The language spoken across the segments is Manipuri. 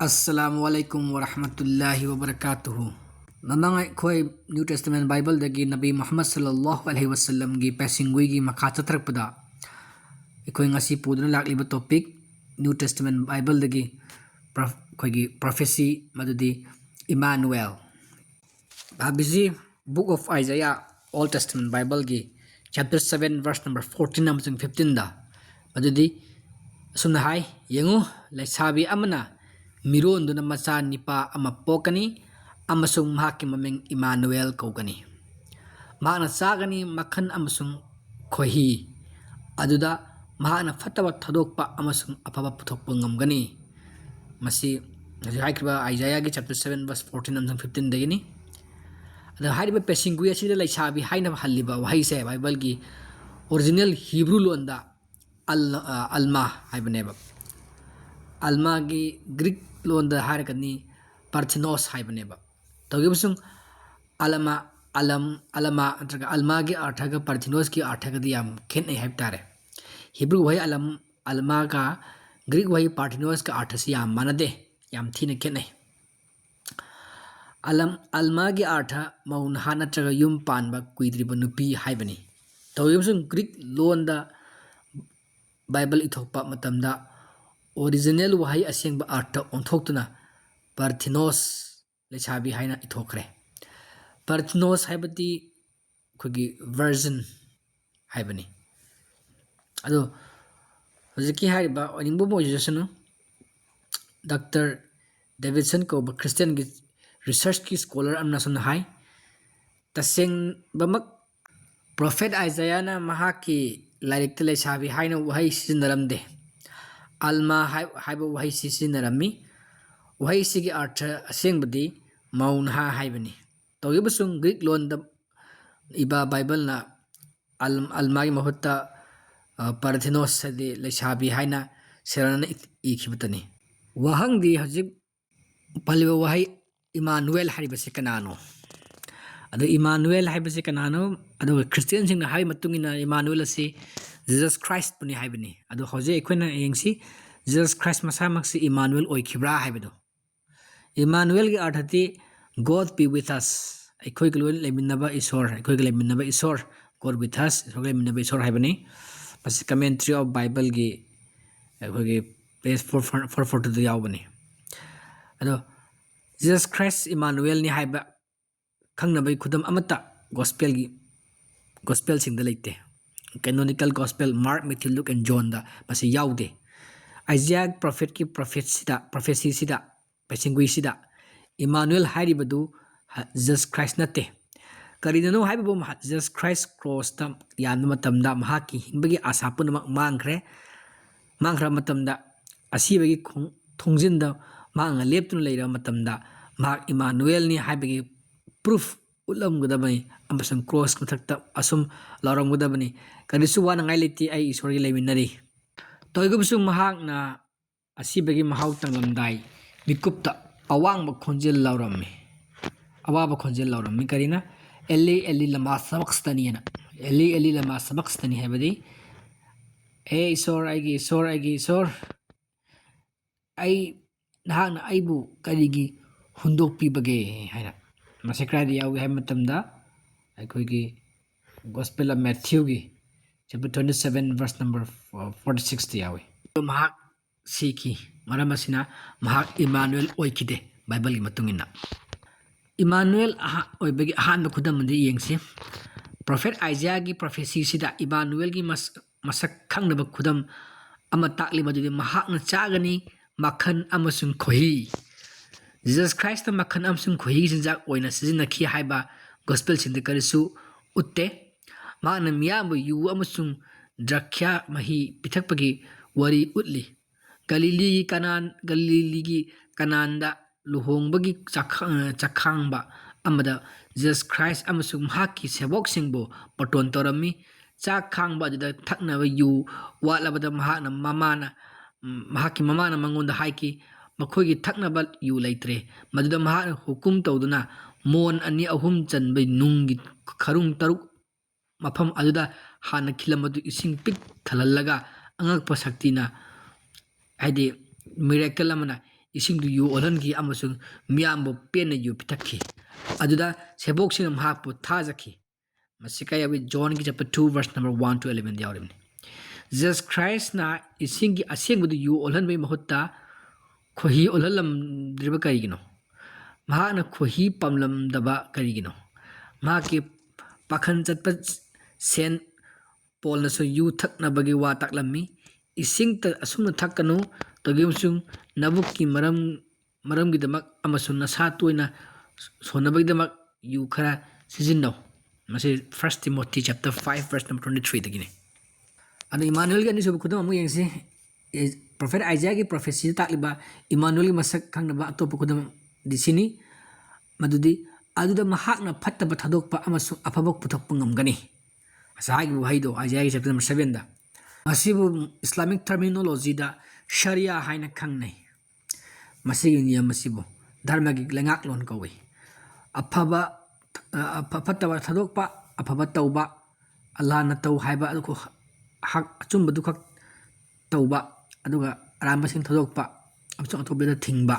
Assalamualaikum warahmatullahi wabarakatuh. Nanangai khoi New Testament Bible dagi Nabi Muhammad sallallahu alaihi wasallam gi passingui gi makha chatrakpada khoi ngasi puduna lakliba topic New Testament Bible dagi khoi gi prophecy madudi Emmanuel. Babisi Book of Isaiah Old Testament Bible gi chapter 7 verse number 14 amsung 15 da madudi sumna hai yengu laisabi amana miron duna macha nipa ama pokani amasung mahaki mameng Emmanuel kogani mahana sagani makhan amasung khohi aduda mahana fataba thadokpa amasung apaba puthokpa ngamgani masi haikriba Isaiah gi chapter 7 verse 14 amsung 15 dagini ada hariba passing gu asida laisabi haina haliba wahai se Bible gi original Hebrew londa alma haibaneba alma gi Greek londa haragani Parthenos haibaneba tawibsung alama antraga alma gi arthaga Parthenos gi arthaga di yam khen ai haib tare Hebrew wai alma ka Greek wai Parthenos ka arthasi yam manade yam thina khen ai alma gi artha maun hana traga yum panba kuidriba nupi haibani tawibsung Greek londa Bible ithokpa matamda original wahai asengba artha onthokuna Parthenos lechabi haina ithokre Parthenos haibati khogi version haibani ado hojiki hariba oningbo mojesanu Dr. Davidson ko Christian gi research ki scholar amna sun hai taseng bamak prophet Isaiah na mahaki lairik te lechabi haina wahai sinaramde alma haiba wahai sinarami wahai sigi artha asengbadi maun ha haibani tawibasung Greek lon da iba Bible na alma gi mahutta Parthenos sadi lechabi haina serana ikhibtani wahang di hajik paliba wahai Emmanuel haribase kanano ado Emmanuel haibase kanano ado Christian sing na hai matungina Emmanuel ase Jesus Christ puni haibani ado hoje ekhona yengsi Jesus Christ masamaksi Emmanuel oikhibra haibado Emmanuel gi arthati God be with us ekhoi gloi leminaba isor ekhoi leminaba isor God with us ekhoi leminaba isor haibani pas commentary of Bible gi ekhoi gi page 442 yawbani ado Jesus Christ Emmanuel ni haiba khangnabai khudam amata gospel singda leite canonical gospel Mark, Matthew, Luke and John da masi yaude Isaiah prophet ki prophecy sida passingui sida Emmanuel haribadu Jesus Christ nate karinano haibu Jesus Christ cross ta yan matamda mahaki hinbagi asa punamak mangra matamda asibagi thongjinda manga leptun leira matamda mahak Emmanuel ni haibagi proof ulam gudabani amasang cross mathakta asum laram gudabani kadisu wana ngai leti ai isori leminari toigubsung mahak na asibagi mahau tanglamdai mikupta awang khonjel laurammi awaba khonjel laurammi karina eli lama sabaqstani na eli lama sabaqstani habadi isor aigi isor ai nahana aibu karigi hundok pibage haina masekradi yawi hay matamda aikoigi gospel of Matthew gi chapter 27 verse number 46 yawi mahak siki maramasina mahak Emmanuel oikide Bible gi matungina Emmanuel oibagi ahan khudam de yengsi prophet Isaiah gi prophecy sida Emmanuel gi masak khangnaba khudam ama takli madudi mahak na chagani makhan amasung khohi Jesus Christ na makhan amasung khohi jinjak oina sizina khi haiba gospel sinde karisu utte mana miyambu yu amasung drakya mahi pithakpagi wari utli Galili gi kananda luhongbagi chakhangba amada Jesus Christ amasung mahaki sebok singbo paton torami chakhangba da thaknaba yu watlabada mahaki mamana mangonda haiki makhogi thaknaba yu leitre maduda mahana hukum tawduna mon ani ahum chanbai nungi kharung taruk mafam aduda hana khilamadu ising pik thalallaga angakpa saktina haidi miracle amana इसिंग यू ओलहनगी अमसुंग मियामबु पेन यू पिथक्खी अदुदा सेबोक्सिंग महाकपु थाजखी मसिका याबि जॉन की चैप्टर 2 वर्स नंबर 1 to 11 यावरिमनि Jesus Christ na ising gi aseng bu yu olhan mai mahutta khohi olhalam driba karigino maha na khohi pamlam daba karigino ma ki pakhan chatpa sen pol na so yu thak na bagi wa taklammi ising ta asum na thakanu togim sung nabuk ki maram gi damak amasun na sa toina sonabagi damak yu khara sijinno mase 1 Timothy chapter 5 verse number 23 dagine ano Emmanuel gani so khudam amu yengsi prophet Isaiah ki prophecy takliba Emmanuel ki masak khangnaba atop khudam disini madudi aduda mahakna phattaba thadokpa amasu afabok puthokpa ngamgani asagi bu haido Isaiah ki chapter number 7 da asibu Islamic terminology da Sharia haina khangnai masigi niyam masibu dharma gi lengak lon kawi afaba phattaba thadokpa afaba tauba Allah na tau haiba adu hak achumba du khak tauba aduga aramba sing thodokpa amsong atobeda thingba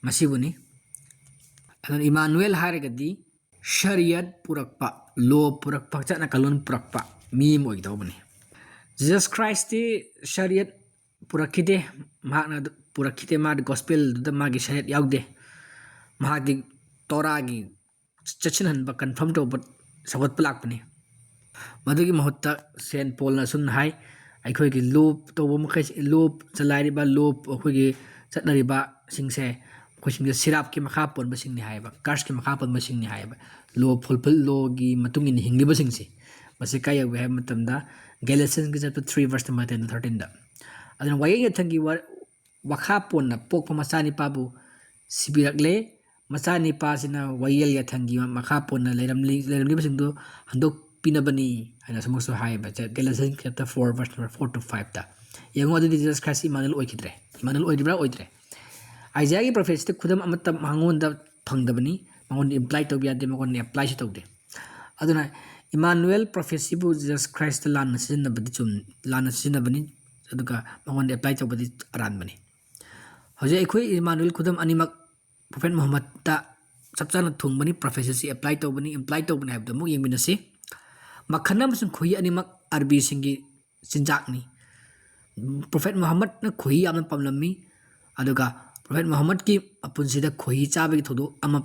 masibuni adon Emmanuel haragadi shariat purakpa law purakpa chana kalon purakpa mi moi dawbani Jesus Christ ti shariat purakide mahna purakite ma gospel da magi shariat yaude mahagi Torah gi chachinhan ba confirm to but sabat plakpani मधुगी महत्ता सेन पोल सुन हाई अखोगी लूप तब मखै लूप चलाइरिबा लूप अखोगी चटनरिबा सिंगसे खोसिंग सिराप की मखा पोनबा सिंगनि हाइबा कार्स की मखा पोनबा सिंगनि हाइबा लो फुलफिल लो गी मतुंगिन हिंगिबा सिंगसे मसे काय वे मतमदा गैलेशियंस की चैप्टर 3 वर्स नंबर 10 to 13 दा अदन वाये थंगी वखा पोन पोक मसानि पाबु सिबिरकले मसानि पासिना वयल या थंगी मखा पोन लेरमली बसिंगदो हंदोक pinabani ana samuso hai ba Galatians chapter 4 verse number 4 to 5 ta yengo adu Jesus Christ Emmanuel oikidre Emmanuel oidibra oidre Isaiah ki prophecy te khudam amatta mangon da phangdabani mangon imply to biade mangon apply shi tawde aduna Emmanuel prophecy bu Jesus Christ lan sin na badi chum lan sin na bani aduga mangon apply to badi aran bani hoje ekhoi Emmanuel khudam animak prophet Muhammad ta sabchana thungbani prophecy si apply to bani imply to bani habda mu yengminasi makhanam sun khoi animak arbi singi sinjak ni prophet Muhammad na khoi am pamlammi aduga prophet Muhammad ki apun sida khoi chabe ki thodo ama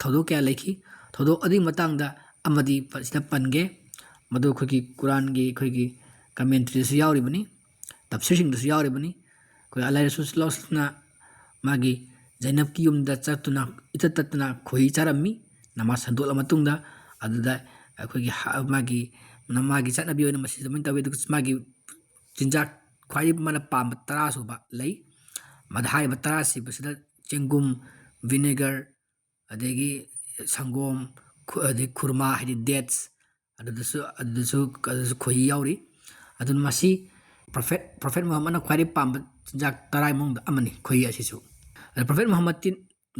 thodo kya lekhi thodo adi matang da amadi sida pange madu khoi ki Quran gi khoi ki commentary su yauri bani tafsir sing su yauri bani khoi Allah Rasulullah na magi Zainab ki yum da chatuna itatatna khoi charammi namaz handol amatung da aduda अखोगी मागी नमागी चटनबी ओइना मसी जमिन तवे दुस मागी चिंजाक ख्वाई मन पाम तरा सुबा लई मधाई बतरा सी बसदा चेंगुम विनेगर अदेगी संगोम अदे खुरमा हदि डेट्स अदुसु खोई याउरी अदुन मसी prophet Muhammad na ख्वाई पाम चिंजाक तराई मोंग अमनी खोई असिसु prophet Muhammad tin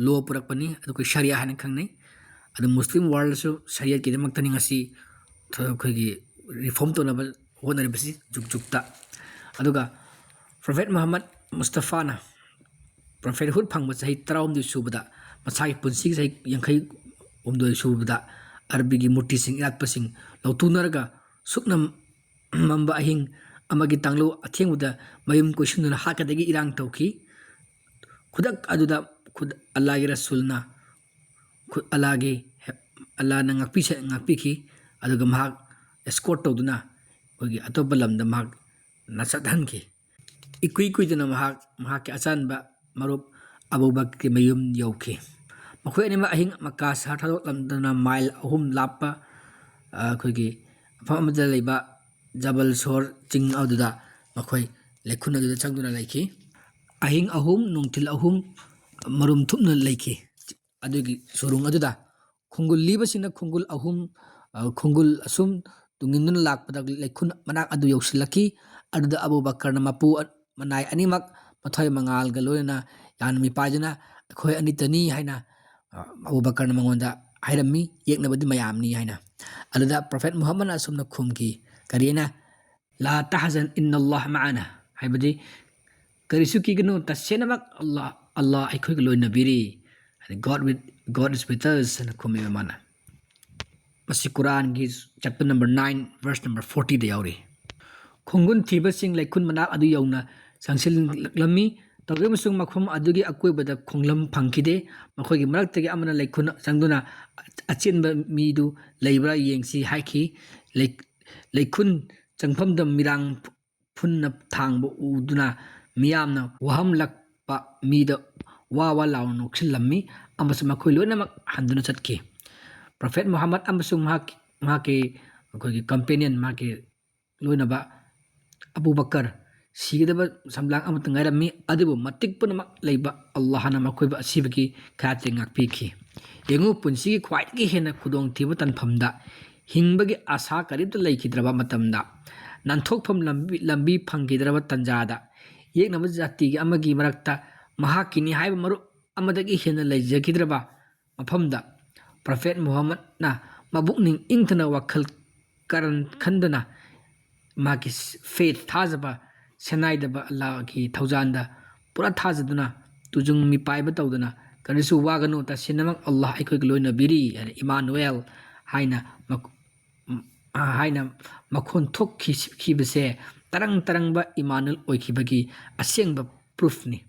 लो पुरकपनी अदु कोई शरिया हन खंगनै अद मुस्लिम वर्ल्ड सु शरियत की दमक तनिंग असि खगी रिफॉर्म तो नबल होनरे बसी जुग जुगता अदुगा प्रोफेट मोहम्मद मुस्तफा ना प्रोफेट हुड फंग सही 13 सुबदा मसाई पुंसी सही यंखै उमदो सुबदा अरबी की मूर्ति सिंग यातप सिंग लौतुनरगा सुकनम मम्बा अहिंग अमगी तांगलो अथेंगुदा मयुम कोशिनुना हाकदगी इरांग तौखी खुदक अदुदा खुद अल्लाह की रसूलना Allah gi Allah na ngakpi ki aduga mahak escort tawduna kogi atopa lamda mahak nasathan ki ikui duna mahak ki achan ba marup Abu Bakr ki mayum yauki makhoi ani ma ahing makas ha thadok lamdana mile ahum lappa kogi famada leiba Jabal Sor ching aduda makhoi lekhuna aduda changduna laiki ahing ahum nungtil ahum marum thupna laiki अदुगी सोरुंग अदुदा खुंगुल लीबसिना खुंगुल अहुम खुंगुल assume तुंगिनुन लाकपदा लेखुन मनाक अदु यौसिलकी अदुदा अबू बकर ना मपु मनाय अनिमक मथय मंगाल गलोना यानमी पाजना खोय अनितनी हाइना अबू बकर ना मंगोंदा हाइरमी येकनबदि मयामनी हाइना अदुदा प्रॉफेट मुहम्मद असुमना खुमकी करिना ला तहजन इन्नल्लाह माना हाइबदि करिसु किगनु तसेनमक अल्लाह Allah ꯑꯩꯈꯣꯏꯒ ꯂꯣꯏꯅꯕꯤꯔꯤ God is with us ꯍꯥꯏꯅ ꯈꯨꯝꯃꯦꯕ ꯃꯥꯅ ꯃꯁꯤ ꯀꯨꯔꯥꯟꯒꯤ ꯆꯦꯞꯇꯔ ꯅꯝꯕꯔ 9 ꯚꯔꯁ ꯅꯝꯕꯔ 40ꯗ ꯌꯥꯎꯔꯤ ꯈꯣꯡꯒꯨꯟ ꯊꯤꯕꯁꯤꯡ ꯂꯩꯈꯨꯟ ꯃꯅꯥꯛ ꯑꯗꯨ ꯌꯧꯅ ꯆꯪꯁꯤꯜꯂꯛꯂꯝꯃꯤ ꯇꯧꯔꯤꯕ ꯑꯃꯁꯨꯡ ꯃꯐꯝ ꯑꯗꯨꯒꯤ ꯑꯀꯣꯏꯕꯗ ꯈꯣꯡꯂꯝ ꯐꯪꯈꯤꯗꯦ ꯃꯈꯣꯏꯒꯤ ꯃꯔꯛꯇꯒꯤ ꯑꯃꯅ ꯂꯩꯈꯨꯟ ꯆꯪꯗꯨꯅ ꯑꯆꯦꯟꯕ ꯃꯤꯗꯨ ꯂꯩꯕ꯭ꯔꯥ ꯌꯦꯡꯁꯤ ꯍꯥꯏꯈꯤ ꯂꯩꯈꯨꯟ ꯆꯪꯐꯝꯗ ꯃꯤꯔꯥꯡ ꯐꯨꯟꯅ ꯊꯥꯡꯕ ꯎꯗꯨꯅ ꯃꯤꯌꯥꯝꯅ ꯋꯥꯍꯝꯂꯛꯄ ꯃꯤꯗ ꯋꯥ ꯂꯥꯎꯅ ꯅꯣꯛꯁꯤꯜꯂꯝꯃꯤ ꯑꯃꯁꯨꯡ ꯃꯈꯣꯏ ꯂꯣꯏꯅꯃꯛ ꯍꯟꯗꯨꯅ ꯆꯠꯈꯤ ꯄ꯭ꯔꯣꯐꯦꯠ ꯃꯨꯍꯝꯃꯗ ꯑꯃꯁꯨꯡ ꯃꯍꯥꯛꯀꯤ ꯀꯝꯄꯦꯅꯤꯌꯟ ꯃꯍꯥꯛꯀꯤ ꯂꯣꯏꯅꯕ ꯑꯕꯨ ꯕꯀꯔ ꯁꯤꯒꯗꯕ ꯁꯝꯂꯥꯡ ꯑꯃꯠꯇ ꯉꯥꯏꯔꯝꯃꯤ ꯑꯗꯨꯕꯨ ꯃꯇꯤꯛ ꯄꯨꯝꯅꯃꯛ ꯂꯩꯕ ꯑꯜꯂꯥꯍꯅ ꯃꯈꯣꯏꯕꯨ ꯑꯁꯤꯕꯒꯤ ꯈꯌꯥꯠꯇꯒꯤ ꯉꯥꯛꯄꯤꯈꯤ ꯌꯦꯡꯉꯨ ꯄꯨꯟꯁꯤꯒꯤ ꯈ꯭ꯋꯥꯏꯗꯒꯤ ꯍꯦꯟꯅ ꯈꯨꯗꯣꯡꯊꯤꯕ ꯇꯥꯟꯐꯝꯗ ꯍꯤꯡꯕꯒꯤ ꯑꯁꯥ ꯀꯔꯤꯝꯇ ꯂꯩꯈꯤꯗ꯭ꯔꯕ ꯃꯇꯝꯗ ꯅꯥꯟꯊꯣꯛꯐꯝ ꯂꯝꯕꯤ ꯐꯪꯈꯤꯗ꯭ꯔꯕ ꯇꯟꯖꯥꯗ ꯌꯦꯛꯅꯕ ꯖꯥꯇꯤꯒꯤ ꯑꯃꯒꯤ ꯃꯔꯛꯇ ꯃꯍꯥꯛꯀꯤꯅꯤ ꯍꯥꯏꯕ ꯃꯔꯨꯞ ꯑꯃꯗꯒꯤ ꯍꯦꯟꯅ ꯂꯩꯖꯈꯤꯗ꯭ꯔꯕ ꯃꯐꯝꯗ ꯄ꯭ꯔꯣꯐꯦꯠ ꯃꯨꯍꯝꯃꯗꯅ ꯃꯕꯨꯛꯅꯤꯡ ꯏꯪꯊꯅ ꯋꯥꯈꯜ ꯈꯟꯗꯨꯅ ꯃꯥꯒꯤ ꯐꯦꯠ ꯊꯥꯖꯕ ꯁꯦꯅꯥꯏꯗꯕ ꯑꯜꯂꯥꯍꯒꯤ ꯊꯧꯖꯥꯟꯗ ꯄꯨꯔꯥ ꯊꯥꯖꯗꯨꯅ ꯇꯨꯖꯨꯡ ꯃꯤꯄꯥꯏꯕ ꯇꯧꯗꯨꯅ ꯀꯔꯤꯁꯨ ꯋꯥꯒꯅꯨ ꯇꯁꯦꯡꯅꯃꯛ ꯑꯜꯂꯥꯍ ꯑꯩꯈꯣꯏꯒ ꯂꯣꯏꯅꯕꯤꯔꯤ ꯍꯥꯏꯅ ꯏꯃꯥꯅꯨꯑꯦꯜ ꯍꯥꯏꯅ ꯃꯈꯣꯟ ꯊꯣꯛꯈꯤꯕꯁꯦ ꯇꯔꯪꯕ ꯏꯃꯥꯅꯨꯑꯦꯜ ꯑꯣꯏꯈꯤꯕꯒꯤ ꯑꯁꯦꯡꯕ ꯄ꯭ꯔꯨꯐꯅꯤ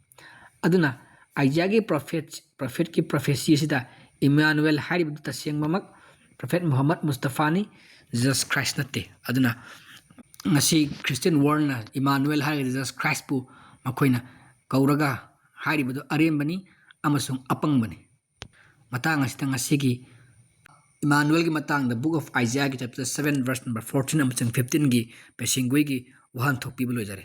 ꯑꯗꯨꯅ ꯑꯥꯏꯖꯥꯌꯥꯒꯤ ꯄ꯭ꯔꯣꯐꯦꯠꯀꯤ ꯄ꯭ꯔꯣꯐꯦꯁꯤ ꯑꯁꯤꯗ ꯏꯃꯥꯅꯨꯑꯦꯜ ꯍꯥꯏꯔꯤꯕꯗꯨ ꯇꯁꯦꯡꯕꯃꯛ ꯄ꯭ꯔꯣꯐꯦꯠ ꯃꯨꯍꯝꯃꯗ ꯃꯨꯁꯇꯐꯥꯅꯤ ꯖꯁ ꯈ꯭ꯔꯥꯏꯁ ꯅꯠꯇꯦ ꯑꯗꯨꯅ ꯉꯁꯤ ꯈ꯭ꯔꯤꯁꯇꯤꯌꯟ ꯋꯥꯔꯜꯅ ꯏꯃꯥꯅꯨꯑꯦꯜ ꯍꯥꯏꯔꯒ ꯖꯁ ꯈ꯭ꯔꯥꯏꯁꯄꯨ ꯃꯈꯣꯏꯅ ꯀꯧꯔꯒ ꯍꯥꯏꯔꯤꯕꯗꯨ ꯑꯔꯦꯝꯕꯅꯤ ꯑꯃꯁꯨꯡ ꯑꯄꯪꯕꯅꯤ ꯃꯇꯥꯡ ꯑꯁꯤꯗ ꯉꯁꯤꯒꯤ ꯏꯃꯥꯅꯨꯑꯦꯜꯒꯤ ꯃꯇꯥꯡꯗ ꯕꯨꯛ ꯑꯣꯐ ꯑꯥꯏꯖꯥꯌꯥꯒꯤ ꯆꯦꯞꯇꯔ 7 ꯚꯔꯁ ꯅꯝꯕꯔ 14 ꯑꯃꯁꯨꯡ 15ꯒꯤ ꯄꯦꯁꯤꯡꯒꯣꯏꯒꯤ ꯋꯥꯍꯟꯊꯣꯛ ꯄꯤꯕ ꯂꯣꯏꯖꯔꯦ